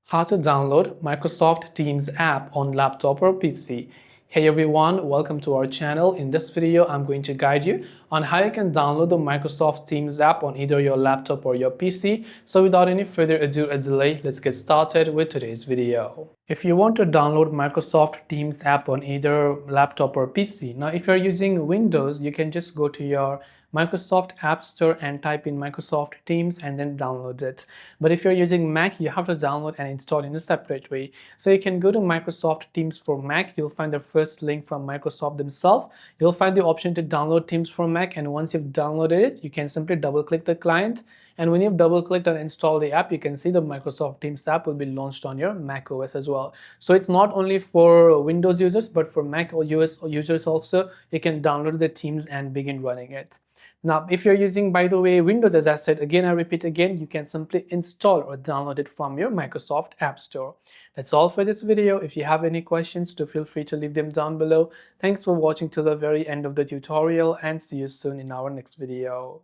How to download Microsoft Teams app on laptop or PC. Hey everyone, welcome to our channel. In this video, I'm going to guide you on how you can download the Microsoft Teams app on either your laptop or your PC. So without any further ado or delay, let's get started with today's video. If you want to download Microsoft Teams app on either laptop or PC, now if you're using Windows, you can just go to your Microsoft App Store and type in Microsoft Teams and then download it. But if you're using Mac, you have to download and install in a separate way. So you can go to Microsoft Teams for Mac. You'll find the first link from Microsoft themselves. You'll find the option to download Teams for Mac, and once you've downloaded it, you can simply double click the client. And when you've double clicked and installed the app, you can see the Microsoft Teams app will be launched on your Mac OS as well. So it's not only for Windows users, but for Mac or US users also, you can download the Teams and begin running it. Now, if you're using, by the way, Windows, as I said, again, I repeat again, you can simply install or download it from your Microsoft App Store. That's all for this video. If you have any questions, do feel free to leave them down below. Thanks for watching till the very end of the tutorial, and see you soon in our next video.